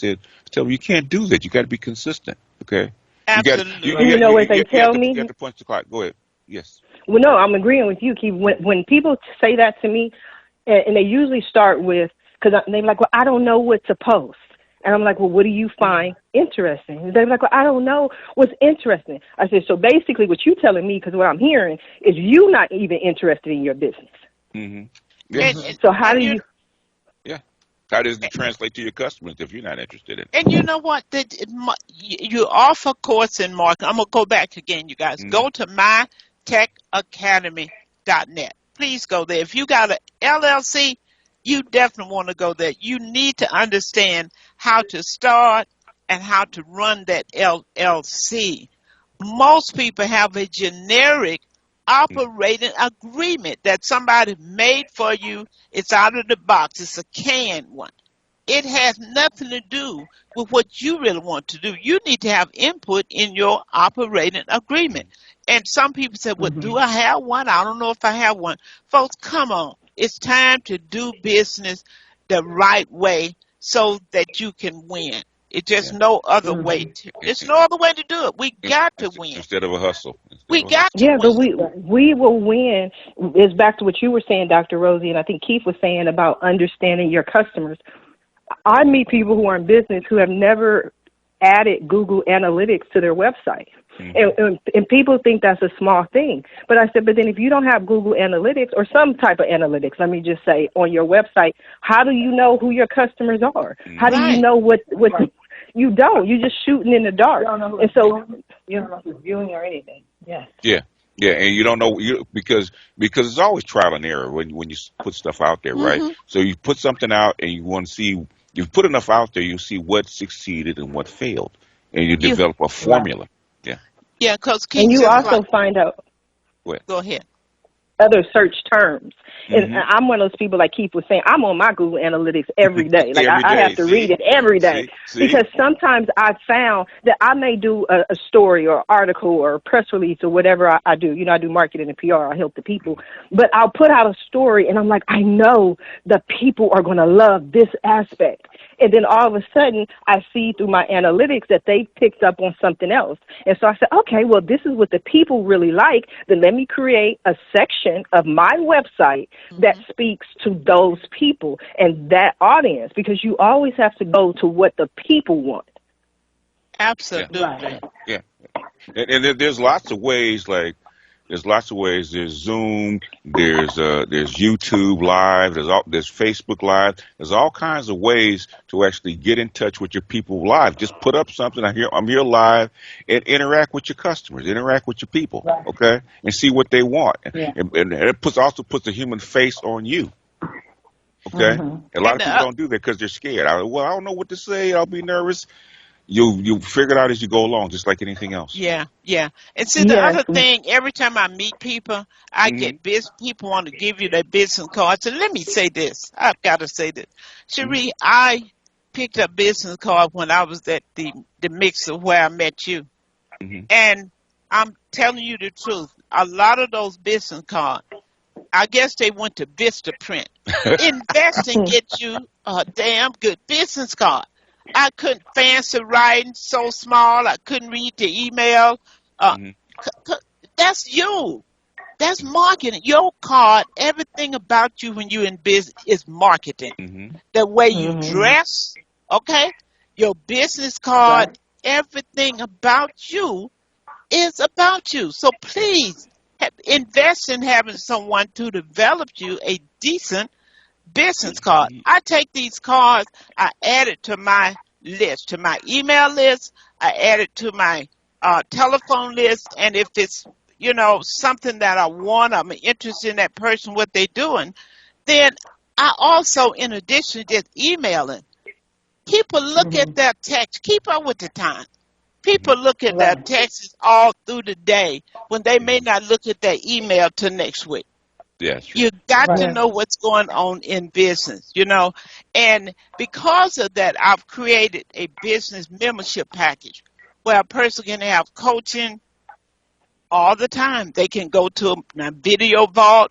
tell them, you can't do that. You got to be consistent. Okay. Absolutely. You know what they tell me? You have to punch the clock. Go ahead. Yes. Well, no, I'm agreeing with you, Keith. When people say that to me, and they usually start with, because they're like, well, I don't know what to post. And I'm like, well, what do you find interesting? They're like, well, I don't know what's interesting. I said, so basically what you're telling me, because what I'm hearing is you not even interested in your business. Mm-hmm. Yeah. So how do you? Yeah. How does it translate to your customers if you're not interested in it? And you know what? You offer course in marketing. I'm going to go back again, you guys. Mm-hmm. Go to mytechacademy.net. Please go there. If you got an LLC, you definitely want to go there. You need to understand how to start and how to run that LLC. Most people have a generic operating agreement that somebody made for you. It's out of the box. It's a canned one. It has nothing to do with what you really want to do. You need to have input in your operating agreement. And some people say, well, do I have one? I don't know if I have one. Folks, come on. It's time to do business the right way so that you can win. It's just no other way. It's no other way to do it. We got to win. Instead of a hustle. We got to win. But we will win. It's back to what you were saying, Dr. Rosie, and I think Keith was saying about understanding your customers. I meet people who are in business who have never added Google Analytics to their website. And people think that's a small thing. But I said, but then if you don't have Google Analytics or some type of analytics, let me just say, on your website, how do you know who your customers are? How do you know what you don't? You're just shooting in the dark. You don't know who's viewing or anything. Yes. Yeah. Yeah, and you don't know because it's always trial and error when you put stuff out there, right? So you put something out and you want to see, you put enough out there, you see what succeeded and what failed, and you develop a formula. Yeah, because and you also find out. Go ahead. Other search terms. And I'm one of those people, like Keith was saying, I'm on my Google Analytics every day. Like I have to read it every day. Because sometimes I've found that I may do a story or article or a press release or whatever I do. I do marketing and PR. I help the people. But I'll put out a story and I'm like, I know the people are going to love this aspect. And then all of a sudden, I see through my analytics that they picked up on something else. And so I said, okay, well, this is what the people really like. Then let me create a section of my website that speaks to those people and that audience, because you always have to go to what the people want. Absolutely. Yeah. And there's lots of ways, there's Zoom, there's YouTube Live, there's Facebook Live. There's all kinds of ways to actually get in touch with your people live. Just put up something. I'm here live, and interact with your customers, interact with your people, okay, and see what they want. And it also puts a human face on you. Okay, a lot of people don't do that because they're scared. I don't know what to say. I'll be nervous. You figure it out as you go along, just like anything else. Yeah. And see, the other thing, every time I meet people, I get people want to give you their business cards. And let me say this. I've got to say this. Cherie, I picked up business card when I was at the mixer where I met you. And I'm telling you the truth. A lot of those business cards, I guess they went to Vista Print. Invest and get you a damn good business card. I couldn't fancy writing so small. I couldn't read the email. That's you. That's marketing. Your card, everything about you when you're in business is marketing. The way you dress, okay? Your business card, everything about you is about you. So please invest in having someone to develop you a decent business card. I take these cards, I add it to my list, to my email list, I add it to my telephone list, and if it's something that I want, I'm interested in that person, what they're doing, then I also, in addition to just emailing, people look at their text, keep up with the time. People look at their texts all through the day when they may not look at their email till next week. Yes. You got to know what's going on in business, and because of that, I've created a business membership package where a person can have coaching all the time. They can go to a video vault.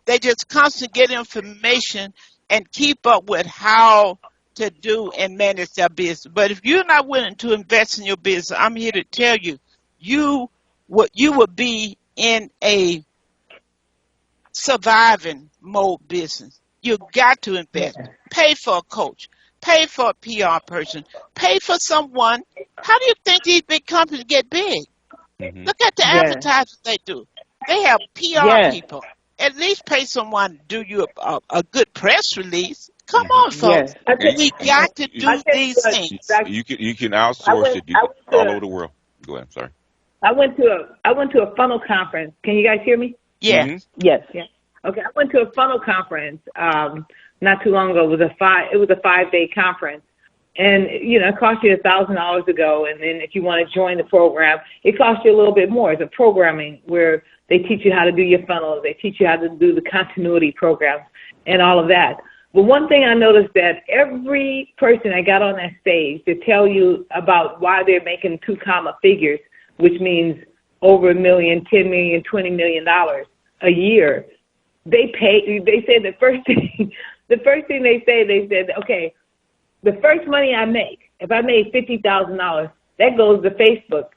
They just constantly get information and keep up with how to do and manage their business. But if you're not willing to invest in your business, I'm here to tell you, you would be in a surviving mode business. You got to invest. Pay for a coach. Pay for a PR person. Pay for someone. How do you think these big companies get big? Look at the advertising they do. They have PR people. At least pay someone to do you a good press release. Come on, folks. We got to do these things. You can outsource it all over the world. Go ahead. I'm sorry. I went to a funnel conference. Can you guys hear me? Yeah. Yes. Yeah. Okay. I went to a funnel conference not too long ago. It was a 5-day conference, and it cost you $1,000 to go. And then if you want to join the program, it costs you a little bit more. It's a programming where they teach you how to do your funnels. They teach you how to do the continuity programs and all of that. But one thing I noticed that every person that got on that stage to tell you about why they're making 2 comma figures, which means over $1 million, $10 million, $20 million a year, they said the first thing they said, okay, the first money I make, if I made $50,000, that goes to Facebook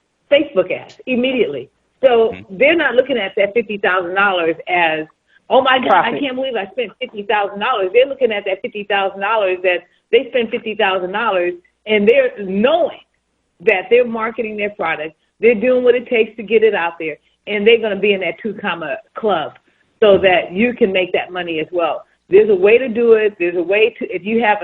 ads immediately. So they're not looking at that $50,000 as, oh my God, profit. I can't believe I spent $50,000. They're looking at that $50,000 that they spent $50,000, and they're knowing that they're marketing their product. They're doing what it takes to get it out there, and they're going to be in that 2 comma club so that you can make that money as well. There's a way to do it. There's a way to, if you have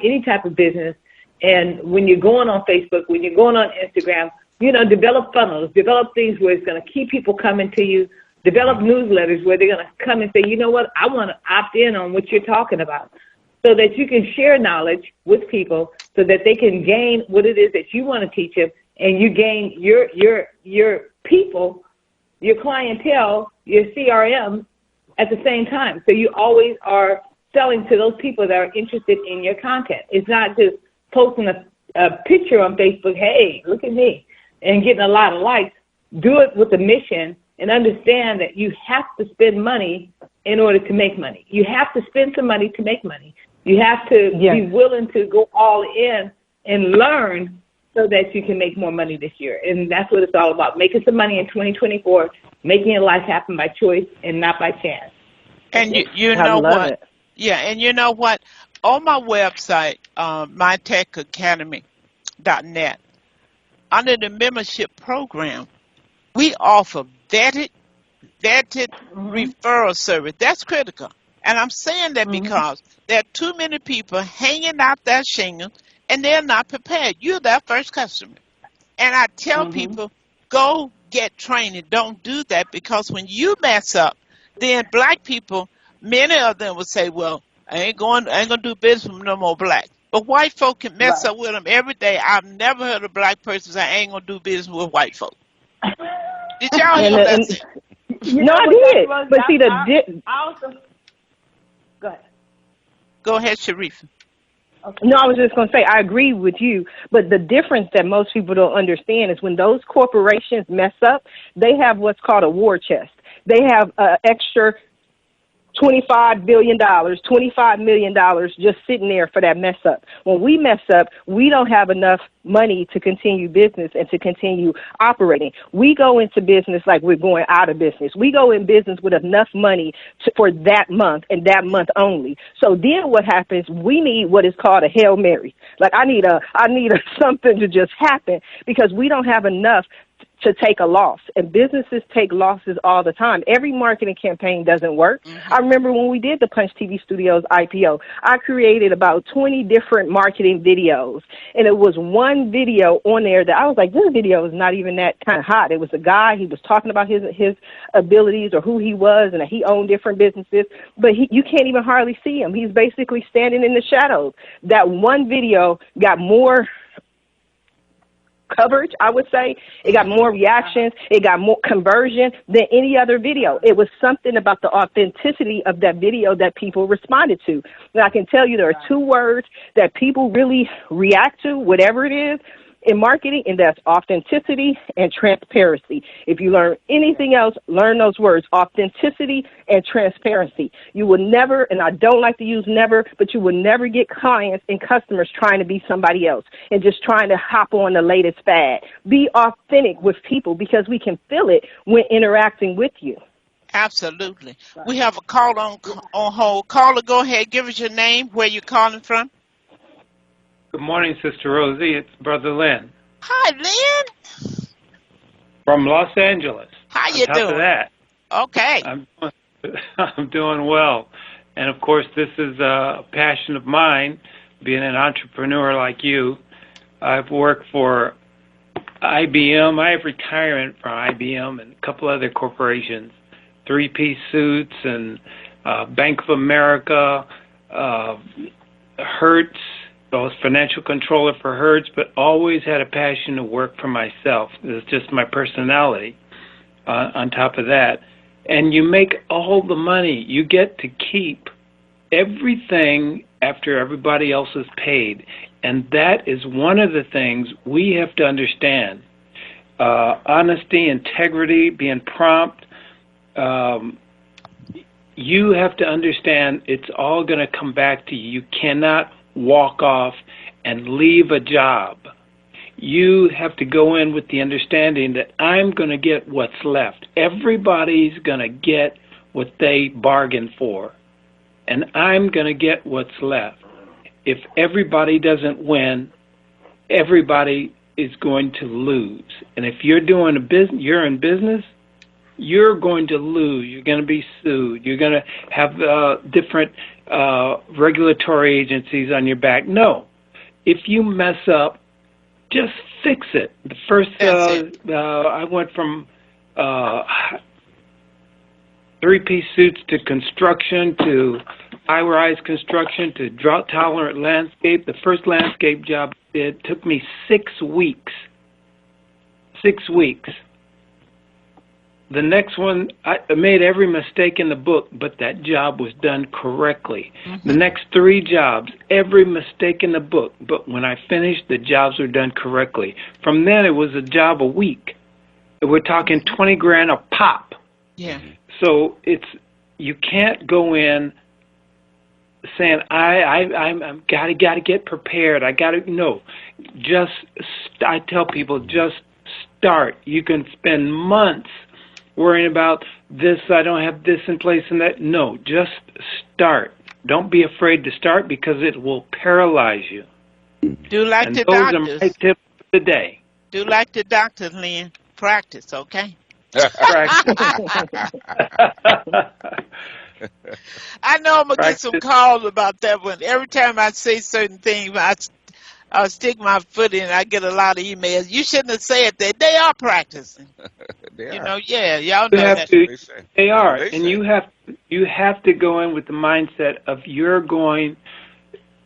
any type of business, and when you're going on Facebook, when you're going on Instagram, develop funnels, develop things where it's going to keep people coming to you, develop newsletters where they're going to come and say, you know what, I want to opt in on what you're talking about, so that you can share knowledge with people so that they can gain what it is that you want to teach them, and you gain your people, your clientele, your CRM at the same time. So you always are selling to those people that are interested in your content. It's not just posting a picture on Facebook, hey, look at me, and getting a lot of likes. Do it with a mission and understand that you have to spend money in order to make money. You have to spend some money to make money. You have to be willing to go all in and learn so that you can make more money this year. And that's what it's all about, making some money in 2024, making your life happen by choice and not by chance. And you know what? Yeah, and you know what? On my website, mytechacademy.net, under the membership program, we offer vetted referral service. That's critical. And I'm saying that because there are too many people hanging out their shingles, and they're not prepared. You're their first customer. And I tell people, go get training. Don't do that, because when you mess up, then black people, many of them will say, well, I ain't gonna do business with no more black. But white folk can mess up with them every day. I've never heard a black person say, I ain't gonna do business with white folk. Did y'all hear that? No, I did. But see, go ahead. Go ahead, Sharifah. Okay. No, I was just going to say, I agree with you, but the difference that most people don't understand is when those corporations mess up, they have what's called a war chest. They have extra $25 billion, $25 million just sitting there for that mess up. When we mess up, we don't have enough money to continue business and to continue operating. We go into business like we're going out of business. We go in business with enough money for that month and that month only. So then what happens, we need what is called a Hail Mary. Like I need a something to just happen, because we don't have enough to take a loss. And businesses take losses all the time. Every marketing campaign doesn't work. I remember when we did the Punch TV Studios IPO, I created about 20 different marketing videos. And it was one video on there that I was like, this video is not even that kind of hot. It was a guy, he was talking about his abilities or who he was, and that he owned different businesses. But you can't even hardly see him. He's basically standing in the shadows. That one video got more coverage, I would say. It got more reactions. It got more conversion than any other video. It was something about the authenticity of that video that people responded to. And I can tell you there are two words that people really react to, whatever it is, in marketing, and that's authenticity and transparency. If you learn anything else, learn those words, authenticity and transparency. You will never, and I don't like to use never, but you will never get clients and customers trying to be somebody else and just trying to hop on the latest fad. Be authentic with people because we can feel it when interacting with you. Absolutely. We have a call on hold. Caller, go ahead. Give us your name, where you're calling from. Good morning, Sister Rosie. It's Brother Lynn. Hi, Lynn. From Los Angeles. How you doing? Of that, okay. I'm doing well. And, of course, this is a passion of mine, being an entrepreneur like you. I've worked for IBM. I have retirement from IBM and a couple other corporations, three-piece suits and Bank of America, Hertz. I was financial controller for Hertz, but always had a passion to work for myself. It's just my personality on top of that. And you make all the money. You get to keep everything after everybody else is paid. And that is one of the things we have to understand. Honesty, integrity, being prompt. You have to understand it's all going to come back to you. You cannot walk off and leave a job. You have to go in with the understanding that I'm going to get what's left. Everybody's going to get what they bargained for, and I'm going to get what's left. If everybody doesn't win, everybody is going to lose. And if you're doing you're in business, you're going to lose. You're going to be sued. You're going to have different regulatory agencies on your back. No. If you mess up, just fix it. The first, I went from three-piece suits to construction to high-rise construction to drought-tolerant landscape. The first landscape job I did took me 6 weeks. 6 weeks. The next one, I made every mistake in the book, but that job was done correctly. The next 3 jobs, every mistake in the book, but when I finished, the jobs were done correctly. From then, it was a job a week. We're talking $20,000 a pop. Yeah. So you can't go in saying I'm gotta get prepared. No, I tell people just start. You can spend months worrying about this, I don't have this in place and that. No, just start. Don't be afraid to start because it will paralyze you. Do like and the those doctors. are my tips for the day. Do like the doctors, Lynn. Practice, okay? Practice. I know I'm going to get some calls about that one. Every time I say certain things, I'll stick my foot in. I get a lot of emails. You shouldn't have said that. They are practicing. Y'all know that. They are, and you have to go in with the mindset of you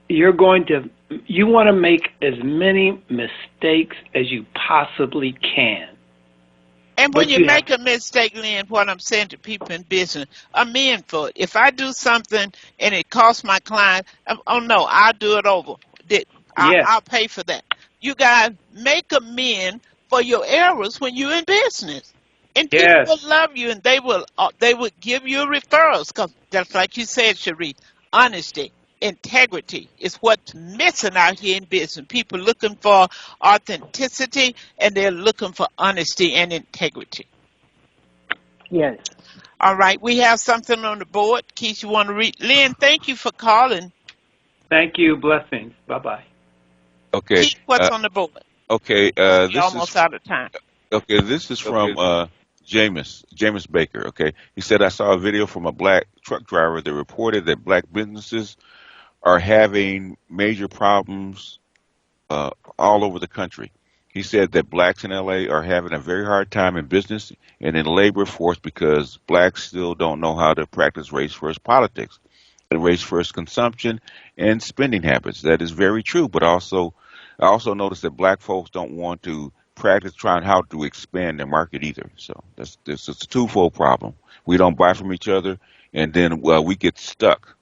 want to make as many mistakes as you possibly can. And when you make a mistake, Lynn, what I'm saying to people in business, I'm in for it. If I do something and it costs my client, oh no, I'll do it over. I'll pay for that. You guys make amends for your errors when you're in business. And people will love you, and they will give you referrals, because just like you said, Sharif, honesty, integrity is what's missing out here in business. People looking for authenticity, and they're looking for honesty and integrity. Yes. All right, we have something on the board. Keith, you want to read? Lynn, thank you for calling. Thank you. Blessings. Bye-bye. Okay. Keith, what's on the board? Okay. We're almost out of time. Okay, this is from Jameis Baker. Okay, he said I saw a video from a black truck driver that reported that black businesses are having major problems all over the country. He said that blacks in LA are having a very hard time in business and in labor force because blacks still don't know how to practice race first politics and race first consumption and spending habits. That is very true, but I also noticed that black folks don't want to practice trying how to expand their market either. So it's a twofold problem. We don't buy from each other, and then we get stuck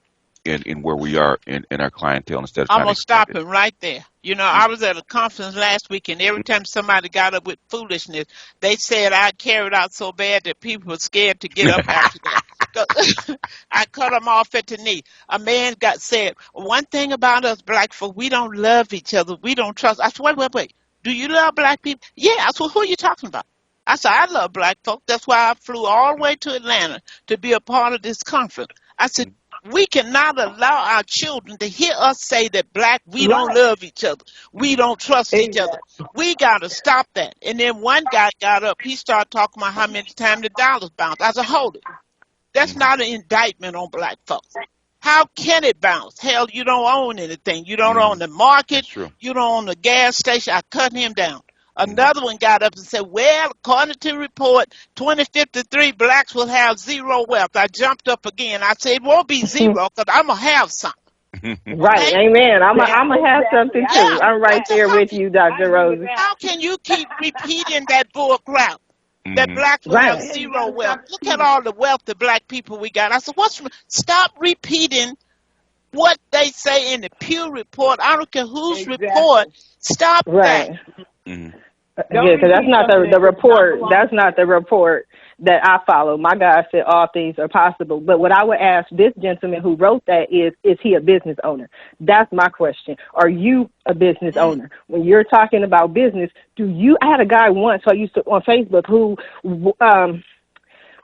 in where we are in our clientele instead of I'm trying to going to stop expand him right there. You know, I was at a conference last week, and every time somebody got up with foolishness, they said I carried out so bad that people were scared to get up after that. I cut them off at the knee. A man said, one thing about us black folk, we don't love each other. We don't trust. I said, wait. Do you love black people? Yeah. I said, who are you talking about? I said, I love black folk. That's why I flew all the way to Atlanta to be a part of this conference. I said, we cannot allow our children to hear us say that we don't love each other. We don't trust each other. We got to stop that. And then one guy got up. He started talking about how many times the dollars bounce. I said, hold it. That's not an indictment on black folks. How can it bounce? Hell, you don't own anything. You don't own the market. You don't own the gas station. I cut him down. Another one got up and said, well, according to the report, 2053 blacks will have zero wealth. I jumped up again. I said, it won't be zero because I'm going to have something. Right, Okay? amen. I'm going to have something too. Yeah. I'm right there with you, Dr. Rosie. How can you keep repeating that bull crap? That blacks will have zero wealth. Look at all the wealth of black people we got. I said, stop repeating what they say in the Pew report. I don't care whose report. Stop that. Yeah, because that's not the report. That's not the report that I follow. My God said all things are possible. But what I would ask this gentleman who wrote that is he a business owner? That's my question. Are you a business owner? When you're talking about business, I had a guy once who I used to on Facebook who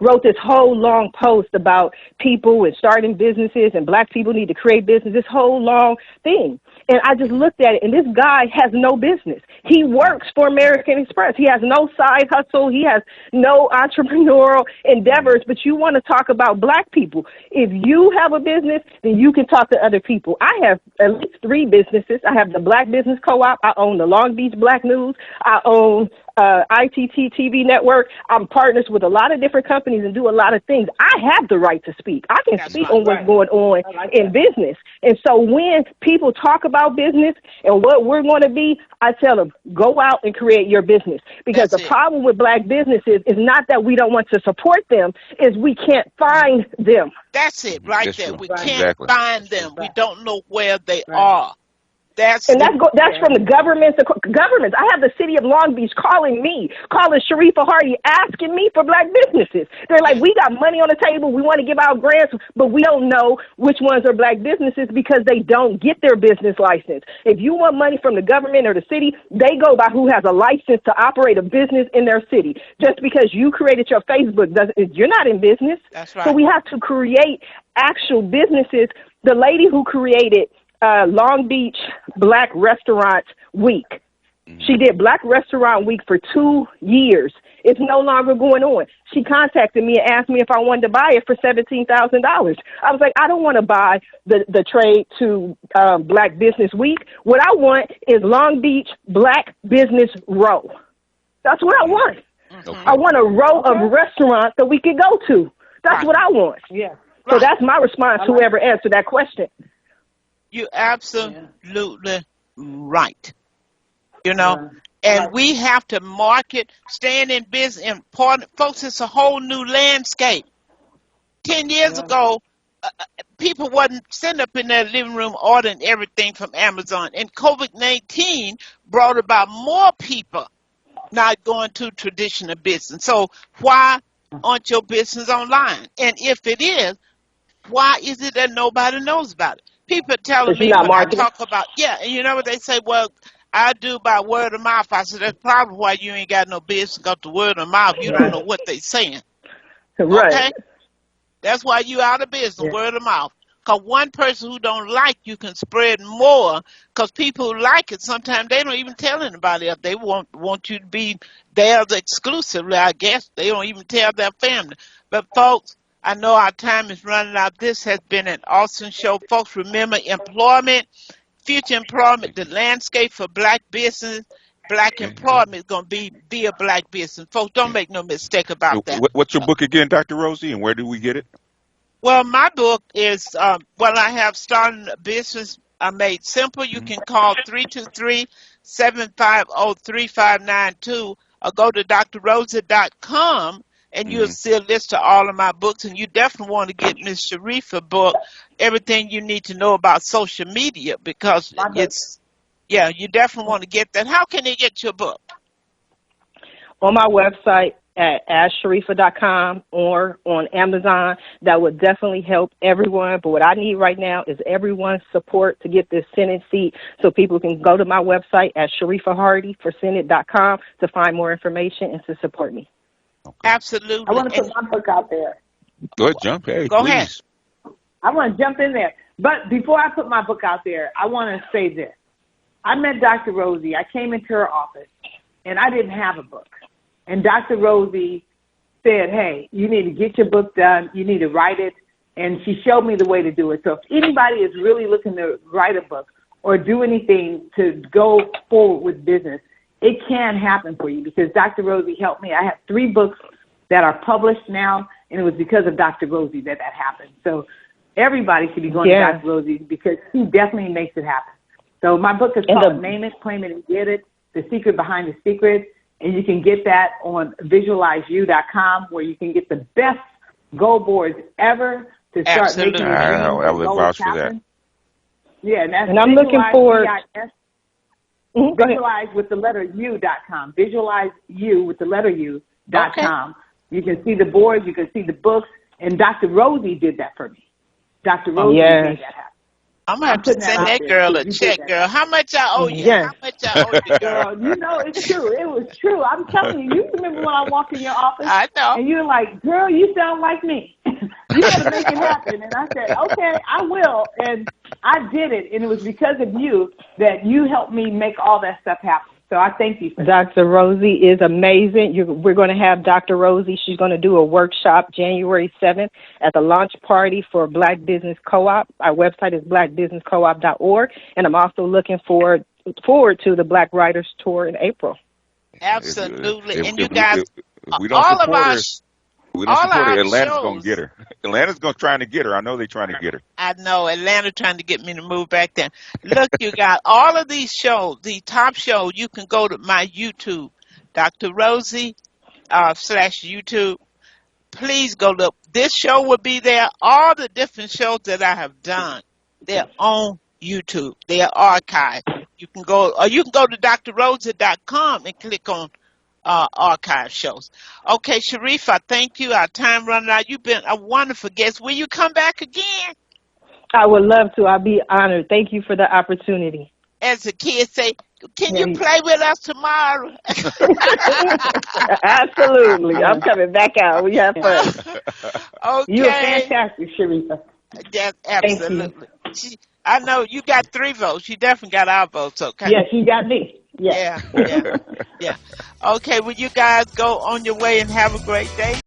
wrote this whole long post about people and starting businesses and black people need to create business, this whole long thing. And I just looked at it, and this guy has no business. He works for American Express. He has no side hustle. He has no entrepreneurial endeavors. But you want to talk about black people. If you have a business, then you can talk to other people. I have at least 3 businesses. I have the Black Business Co-op. I own the Long Beach Black News. I own ITT TV network. I'm partners with a lot of different companies and do a lot of things. I have the right to speak. I can speak on what's going on in business. And so when people talk about business and what we're going to be, I tell them, go out and create your business. Because the problem with black businesses is not that we don't want to support them, is we can't find them. That's it right there. We can't Exactly. find them. We don't know where they are. That's from the governments. I have the city of Long Beach calling Sharifah Hardie, asking me for black businesses. They're like, we got money on the table. We want to give out grants, but we don't know which ones are black businesses because they don't get their business license. If you want money from the government or the city, they go by who has a license to operate a business in their city. Just because you created your Facebook, you're not in business. That's right. So we have to create actual businesses. The lady who created Long Beach Black Restaurant Week. She did Black Restaurant Week for 2 years. It's no longer going on. She contacted me and asked me if I wanted to buy it for $17,000. I was like, I don't want to buy the trade to Black Business Week. What I want is Long Beach Black Business Row. That's what I want. Okay. I want a row of restaurants that we could go to. That's what I want. Yeah. So that's my response to whoever answered that question. You're absolutely right. You know, and we have to market, staying in business. Important, folks, it's a whole new landscape. 10 years ago, people wasn't sitting up in their living room ordering everything from Amazon. And COVID-19 brought about more people not going to traditional business. So why aren't your business online? And if it is, why is it that nobody knows about it? People telling me when I talk about, and you know what they say, well, I do by word of mouth. I said, that's probably why you ain't got no business, got the word of mouth. You don't know what they saying. Right. Okay? That's why you out of business, word of mouth. Because one person who don't like you can spread more. Because people who like it, sometimes they don't even tell anybody else. They want you to be theirs exclusively, I guess. They don't even tell their family. But, folks, I know our time is running out. This has been an awesome show. Folks, remember employment, future employment, the landscape for black business. Black employment is going to be a black business. Folks, don't make no mistake about that. What's your book again, Dr. Rosie, and where do we get it? Well, my book is, I have started a business made simple. You can call 323-750-3592 or go to drrosie.com and you'll see a list of all of my books. And you definitely want to get Miss Sharifah book, Everything You Need to Know About Social Media, because you definitely want to get that. How can they get your book? On my website at AskSharifah.com or on Amazon. That would definitely help everyone. But what I need right now is everyone's support to get this Senate seat so people can go to my website at Sharifah Hardie for Senate.com to find more information and to support me. Okay. Absolutely. I want to put my book out there. Go ahead, jump. Hey, go please. ahead. I want to jump in there. But before I put my book out there, I want to say this. I met Dr. Rosie. I came into her office, and I didn't have a book. And Dr. Rosie said, hey, you need to get your book done. You need to write it. And she showed me the way to do it. So if anybody is really looking to write a book or do anything to go forward with business, it can happen for you because Dr. Rosie helped me. I have 3 books that are published now, and it was because of Dr. Rosie that happened. So everybody should be going to Dr. Rosie because she definitely makes it happen. So my book is called Name It, Claim It, and Get It, The Secret Behind the Secret. And you can get that on visualizeyou.com where you can get the best goal boards ever to start making your dreams. I would vouch for that. Yeah, and that's I'm looking for Visualize with the letter U.com. Visualize you with the letter U.com. Okay. You can see the boards, you can see the books, and Dr. Rosie did that for me. Dr. Rosie made that happen. I'm going to have to send that girl a check, girl. How much I owe you? How much I owe you, girl? You know, it's true. It was true. I'm telling you. You remember when I walked in your office? I know. And you're like, girl, you sound like me. You got to make it happen. And I said, okay, I will. And I did it. And it was because of you that you helped me make all that stuff happen. So I thank you for that. Dr. Rosie is amazing. We're going to have Dr. Rosie. She's going to do a workshop January 7th at the launch party for Black Business Co-op. Our website is blackbusinesscoop.org. And I'm also looking forward to the Black Writers Tour in April. Absolutely. And you guys, all of us. We don't support her. Atlanta's going to get her. Atlanta's trying to get her. I know they're trying to get her. I know. Atlanta trying to get me to move back there. Look, you got all of these shows, the top shows. You can go to my YouTube, Dr. Rosie /YouTube. Please go look. This show will be there. All the different shows that I have done, they're on YouTube. They are archived. You can go to drrosie.com and click on archive shows. Okay, Sharifah, thank you. Our time running out. You've been a wonderful guest. Will you come back again? I would love to. I'll be honored. Thank you for the opportunity. As the kids say, can you play with us tomorrow? Absolutely. I'm coming back out. We have fun. Okay. You're fantastic, Sharifah. Yes, absolutely. I know you got 3 votes. You definitely got our votes, okay? Yes, you got me. Yeah. Okay, well, you guys go on your way and have a great day.